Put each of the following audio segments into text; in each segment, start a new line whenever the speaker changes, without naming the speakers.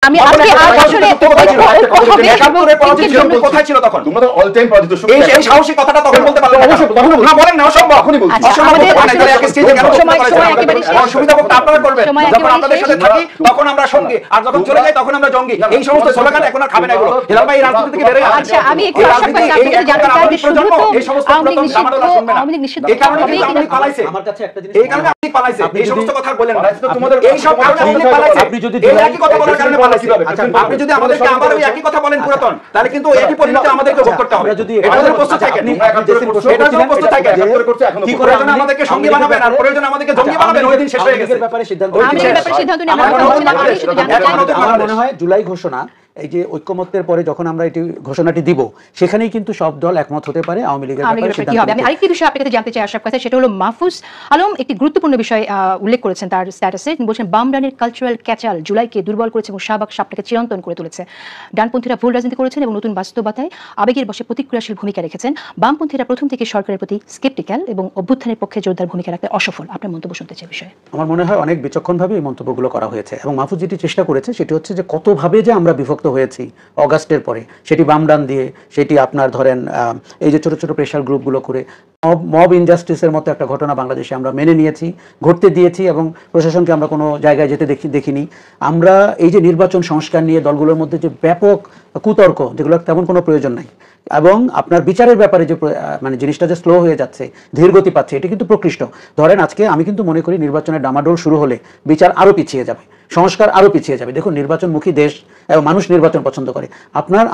আমি আজকে আসলে
কোথায় ছিল তখন? তোমরা তো অল টাইম পরাজিত। এই সাহসী কথাটা তখন বলতে পারলে না। না বলেন না, অসম্ভব। এখনই বলছি অসুবিধা আপনারা করবেন। যখন আপনাদের সাথে থাকি তখন আমরা সঙ্গী, আর যখন চলে যাই তখন আমরা জঙ্গি। এই সমস্ত স্লোগান এখন আর খাবে না এগুলো। হেলাল ভাই রাজনীতি থেকে বেরিয়ে
আচ্ছা, আমি একটু আপনাদের জানতে চাই যে শুধু তো
এই সমস্ত প্রথম জামাতরা শুনবে না। এই কারণে কিন্তু আপনি পালাইছে।
আমার কাছে একটা জিনিস,
এই কারণে আপনি পালাইছে। এই সমস্ত কথা বলেন না। তোমাদের এই সব কারণে আপনি পালাইছে। আপনি যদি একই কথা বলার কারণে পালাইছে। আপনি যদি আমাদেরকে আবার ওই একই কথা বলেন পুরাতন, তাহলে কিন্তু একই পরিণতি আমাদেরকে ভোগ করতে হবে। যদি এটাদের প্রস্তুত থাকেন, এটাদের প্রস্তুত থাকেন। কি করে যেন আমাদেরকে সঙ্গী বানাবেন আর প্রয়োজন আমাদেরকে জঙ্গি বানাবেন, ওই দিন শেষ হয়ে গেছে।
ব্যাপারে সিদ্ধান্ত
আমার
মনে হয় জুলাই ঘোষণা, এই যে ঐক্যমত্যের পরে যখন আমরা এটি ঘোষণাটি দিব, সেখানেই কিন্তু সব দল একমত হতে পারে আওয়ামী লীগের ব্যাপারে কি হবে।
আমি আরেকটি বিষয় আপনার কাছে জানতে চাই আশরাফ কথা, সেটা হলো মাহফুজ আলম একটি গুরুত্বপূর্ণ বিষয় উল্লেখ করেছেন তার স্ট্যাটাসে। তিনি বলছেন বামডানের কালচারাল ক্যাচাল জুলাইকে দুর্বল করেছে এবং শাহবাগ সাপটাকে চিরন্তন করে তুলেছে। ডানপন্থীরা ভুল রাজনীতি করেছেন এবং নতুন বাস্তবতায় আবেগের বশে প্রতিক্রিয়াশীল ভূমিকা রেখেছেন। বামপন্থীরা প্রথম থেকে সরকারের প্রতি স্কেপটিক্যাল এবং অভ্যুত্থানের পক্ষে জোরদার ভূমিকা রাখতে অসফল। আপনার মন্তব্য শুনতে চাই বিষয়ে।
আমার মনে হয় অনেক বিচক্ষণভাবে এই মন্তব্যগুলো করা হয়েছে এবং মাহফুজ যেটি চেষ্টা করেছে সেটি হচ্ছে যে কতভাবে যে আমরা বিভক্ত হয়েছি অগাস্টের পরে, সেটি বামডান দিয়ে, সেটি আপনার ধরেন এই যে ছোট ছোট প্রেশার গ্রুপগুলো করে মব ইনজাস্টিসের মতো একটা ঘটনা বাংলাদেশে আমরা মেনে নিয়েছি, ঘটতে দিয়েছি এবং প্রশাসনকে আমরা কোনো জায়গায় যেতে দেখিনি। আমরা এই যে নির্বাচন সংস্কার নিয়ে দলগুলোর মধ্যে যে ব্যাপক কুতর্ক, যেগুলো তেমন কোনো প্রয়োজন নাই, এবং আপনার বিচারের ব্যাপারে যে মানে জিনিসটা যে স্লো হয়ে যাচ্ছে, ধীরগতি পাচ্ছে, এটি কিন্তু প্রকৃষ্ট। ধরেন আজকে আমি কিন্তু মনে করি নির্বাচনের ডামাডোল শুরু হলে বিচার আরও পিছিয়ে যাবে, সংস্কার আরও পিছিয়ে যাবে। দেখুন নির্বাচনমুখী দেশ এবং মানুষ নির্বাচন পছন্দ করে।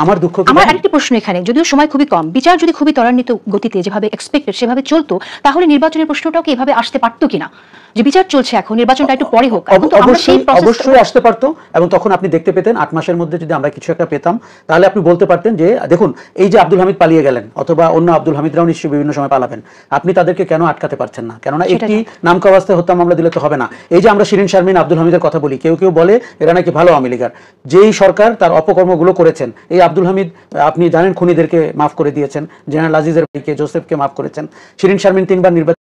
আমার দুঃখ,
আমার আরেকটি প্রশ্ন এখানে, যদিও সময় খুবই কম, বিচার যদি খুবই ত্বরান্বিত গতিতে যেভাবে এক্সপেক্টেড সেভাবে চলতো, তাহলে নির্বাচনের প্রশ্নটাও কি এভাবে আসতে পারতো কিনা? যে বিচার চলছে এখন, নির্বাচনটা একটু পরে হোক।
অবশ্যই আসতে পারতো এবং তখন আপনি দেখতে পেতেন 8 মাসের মধ্যে যদি আমরা কিছু একটা পেতাম, তাহলে আপনি বলতে পারতেন যে দেখুন এই যে আব্দুল হামিদ পালিয়ে গেলেন, অথবা অন্য আব্দুল হামিদরাও নিশ্চয়ই বিভিন্ন সময় পালাবেন, আপনি তাদেরকে কেন আটকাতে পারছেন না? কেননা একটি নামকা অবস্থায় হত্যা মামলা দিলে তো হবে না। এই যে আমরা শিরিন শারমিন আব্দুল হামিদের কথা বলি, কেউ কেউ বলে এরা নাকি ভালো আওয়ামী লীগার। যেই সরকার তার অপকর্মগুলো করেছেন, এই আব্দুল হামিদ আপনি জানেন খুনিদেরকে মাফ করে দিয়েছেন, জেনারেল আজিজের ভাইকে জোসেফকে মাফ করেছেন, শিরিন শারমিন 3 বার নির্বাচন